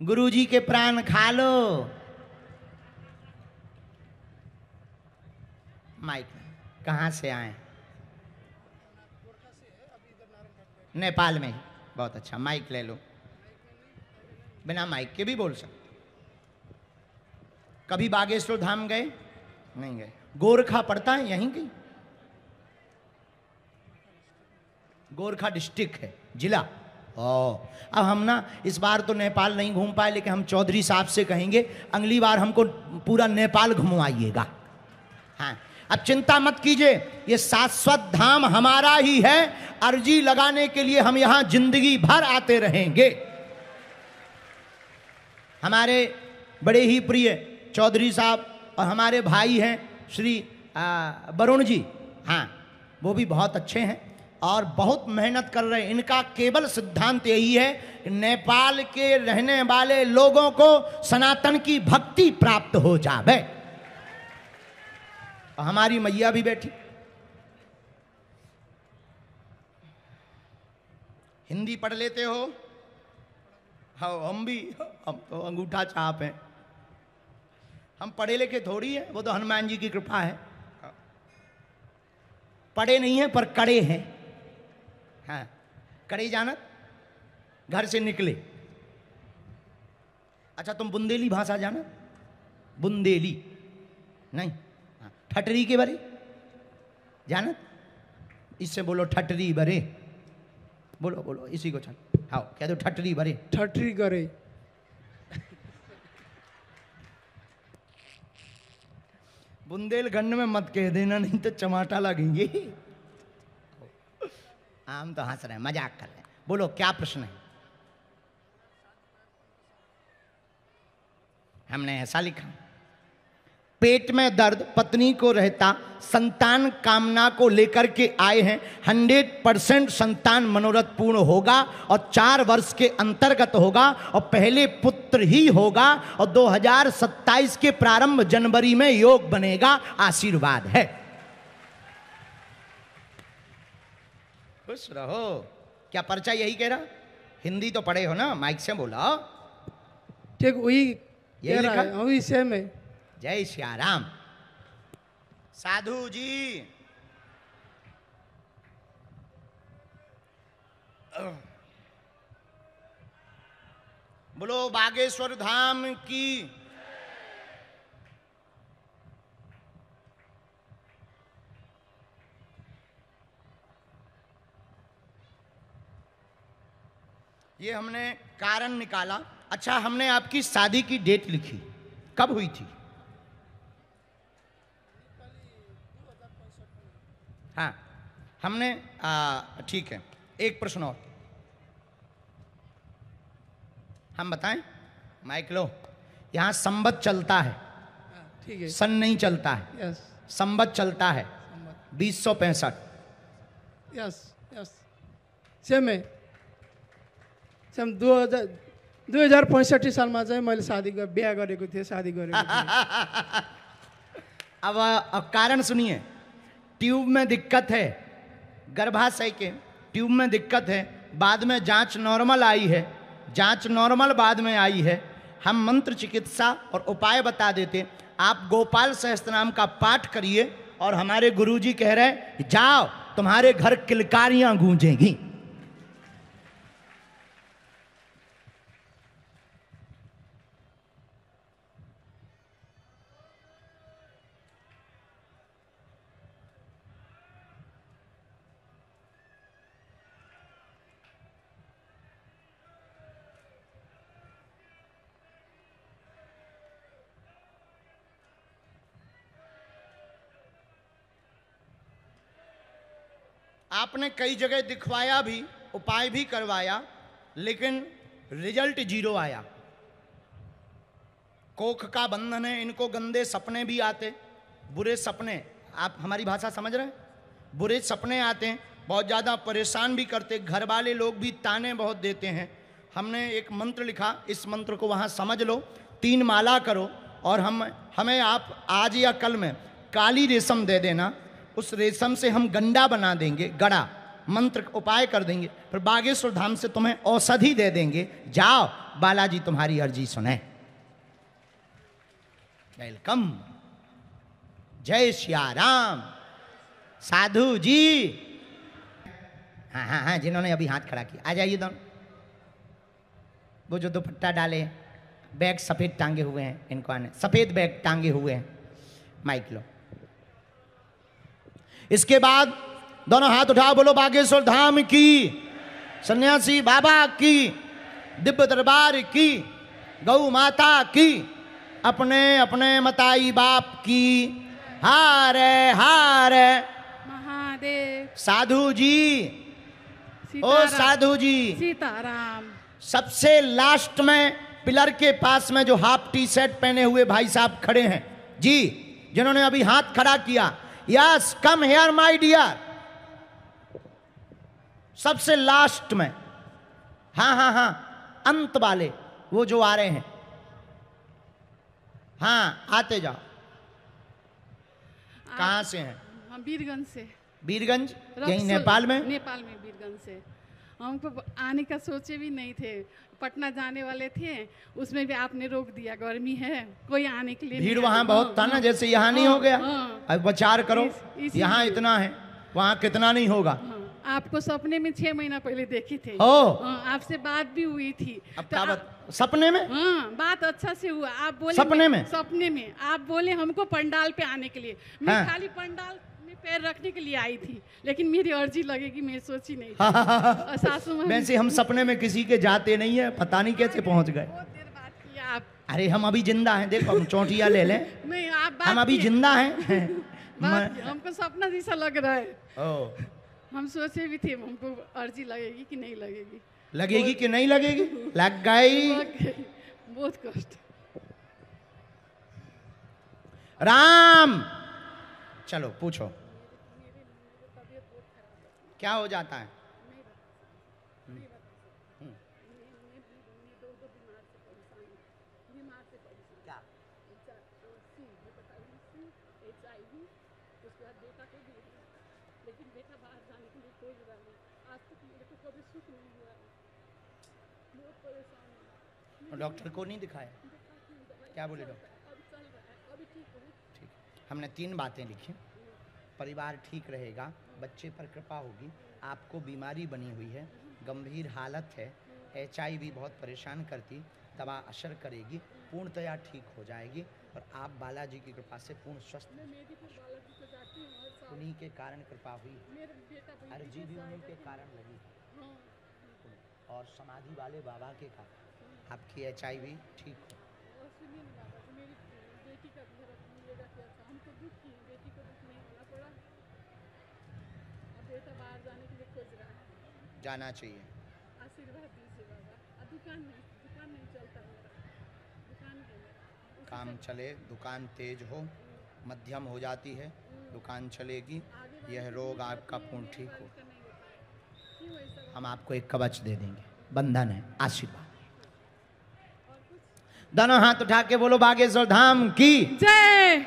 गुरुजी के प्राण खा लो। माइक कहाँ से आए? नेपाल में ही। बहुत अच्छा, माइक ले लो। बिना माइक के भी बोल सकते। कभी बागेश्वर धाम गए? नहीं गए। गोरखा पड़ता है यहीं की? गोरखा डिस्ट्रिक्ट है, जिला। अब हम ना इस बार तो नेपाल नहीं घूम पाए, लेकिन हम चौधरी साहब से कहेंगे अगली बार हमको पूरा नेपाल घुमवाइएगा। हाँ, अब चिंता मत कीजिए, ये शाश्वत धाम हमारा ही है। अर्जी लगाने के लिए हम यहां जिंदगी भर आते रहेंगे। हमारे बड़े ही प्रिय चौधरी साहब और हमारे भाई हैं श्री वरुण जी, हाँ, वो भी बहुत अच्छे हैं और बहुत मेहनत कर रहे हैं। इनका केवल सिद्धांत यही है कि नेपाल के रहने वाले लोगों को सनातन की भक्ति प्राप्त हो जावे। और हमारी मैया भी बैठी। हिंदी पढ़ लेते हो? हाँ, हम भी, हम तो अंगूठा छाप हैं। हम पढ़े लिखे थोड़ी है, वो तो हनुमान जी की कृपा है। पढ़े नहीं है पर कड़े हैं। हाँ, कड़े जाना, घर से निकले। अच्छा, तुम बुंदेली भाषा जाना? बुंदेली नहीं, हाँ, ठटरी के बारे जाना? इससे बोलो ठटरी बरे, बोलो बोलो इसी को। चल हाँ, कह दो ठटरी बरे। ठटरी करे। बुंदेलखंड में मत कह देना, नहीं तो चमाटा लगेंगे। हम तो हंस रहे हैं, मजाक कर रहे हैं। बोलो क्या प्रश्न है? हमने ऐसा लिखा, पेट में दर्द पत्नी को रहता, संतान कामना को लेकर के आए हैं। 100% संतान मनोरथ पूर्ण होगा और 4 वर्ष के अंतर्गत होगा और पहले पुत्र ही होगा और 2027 के प्रारंभ जनवरी में योग बनेगा। आशीर्वाद है। खुश रहो। क्या पर्चा यही कह रहा? हिंदी तो पढ़े हो ना, माइक से बोला। ठीक, वही यही लिखा? वही सेम है। जय श्री राम। साधु जी, बोलो बागेश्वर धाम की। ये हमने कारण निकाला। अच्छा, हमने आपकी शादी की डेट लिखी, कब हुई थी? हाँ, हमने ठीक है। एक प्रश्न और हम बताएं? माइक लो। यहां संवत चलता है, ठीक है। सन नहीं चलता है, यस, संवत चलता है। 2065। यस यस, सेम है। सेम 2065 सालमा चाहिँ मैले बिहा गरेको थिएँ, शादी गरेको थिएँ। अब कारण सुनिए। ट्यूब में दिक्कत है, गर्भाशय के ट्यूब में दिक्कत है। बाद में जांच नॉर्मल आई है, जांच नॉर्मल बाद में आई है। हम मंत्र चिकित्सा और उपाय बता देते। आप गोपाल सहस्त्रनाम का पाठ करिए और हमारे गुरुजी कह रहे हैं जाओ, तुम्हारे घर किलकारियां गूंजेंगी। आपने कई जगह दिखवाया भी, उपाय भी करवाया, लेकिन रिजल्ट 0 आया। कोख का बंधन है, इनको गंदे सपने भी आते, बुरे सपने। आप हमारी भाषा समझ रहे हैं? बुरे सपने आते हैं, बहुत ज़्यादा परेशान भी करते। घर वाले लोग भी ताने बहुत देते हैं। हमने एक मंत्र लिखा, इस मंत्र को वहाँ समझ लो, 3 माला करो और हमें आप आज या कल में काली रेशम दे देना। उस रेशम से हम गंडा बना देंगे, गड़ा मंत्र उपाय कर देंगे, फिर बागेश्वर धाम से तुम्हें औषधि दे देंगे। जाओ, बालाजी तुम्हारी अर्जी सुने। वेलकम, जय श्या राम। साधु जी, हाँ हाँ हाँ, जिन्होंने अभी हाथ खड़ा किया, आ जाइए दोनों। वो जो दुपट्टा डाले, बैग सफेद टांगे हुए हैं, इनको आने, सफेद बैग टांगे हुए हैं, माइक लो। इसके बाद दोनों हाथ उठाओ, बोलो बागेश्वर धाम की, सन्यासी बाबा की, दिव्य दरबार की, गौ माता की, अपने अपने मताई बाप की, हारे हारे महादेव। साधु जी, ओ साधु जी, सीताराम। सबसे लास्ट में पिलर के पास में जो हाफ टी शर्ट पहने हुए भाई साहब खड़े हैं जी, जिन्होंने अभी हाथ खड़ा किया, yes come here my dear. सबसे लास्ट में, हाँ हाँ हाँ, अंत वाले वो जो आ रहे हैं, हाँ आते जाओ। कहां से हैं? हम बीरगंज से। बीरगंज, यही नेपाल में? नेपाल में बीरगंज से। हमको आने का सोचे भी नहीं थे, पटना जाने वाले थे, उसमें भी आपने रोक दिया, गर्मी है, कोई आने के लिए भीड़ वहां बहुत था ना, जैसे यहाँ नहीं हो गया। अब विचार करो, यहाँ इतना है, वहाँ कितना नहीं होगा। आपको सपने में 6 महीना पहले देखी थे, आपसे बात भी हुई थी। अब सपने में? हाँ, बात अच्छा से हुआ। आप बोले सपने में? सपने में आप बोले हमको पंडाल पे आने के लिए। मैं खाली पंडाल में पैर रखने के लिए आई थी, लेकिन मेरी अर्जी लगेगी मैं सोची नहीं थी। सासू माँ, वैसे हम सपने में किसी के जाते नहीं है, पता नहीं कैसे पहुंच गए। बहुत देर बात किया आप। अरे हम अभी जिंदा हैं, देखो हम चोटिया ले लें। नहीं, आप हम अभी जिंदा हैं। हमको सपना जैसा लग रहा है। ओ, हम सोचे भी थे हमको अर्जी लगेगी कि नहीं लगेगी। लगेगी कि नहीं लगेगी? लग गई। बहुत कष्ट। राम, चलो पूछो, क्या हो जाता है? डॉक्टर को नहीं दिखाया? क्या बोले डॉक्टर? ठीक, हमने 3 बातें लिखी। परिवार ठीक रहेगा, बच्चे पर कृपा होगी, आपको बीमारी बनी हुई है, गंभीर हालत है, HIV बहुत परेशान करती, दवा असर करेगी, पूर्णतया ठीक हो जाएगी और आप बालाजी की कृपा से पूर्ण स्वस्थ। उन्हीं के कारण कृपा हुई, अर्जी भी उन्हीं के कारण लगी और समाधि वाले बाबा के कारण आपकी HIV ठीक हो। जाना चाहिए। आशीर्वाद दीजिए बाबा। दुकान नहीं चलता मेरा, दुकान काम चले, दुकान तेज हो, मध्यम हो जाती है, दुकान चलेगी, यह रोग आपका पूर्ण ठीक हो। हम आपको एक कवच दे देंगे, बंधन है, आशीर्वाद। दोनों हाथ उठा के बोलो बागेश्वर धाम की जय।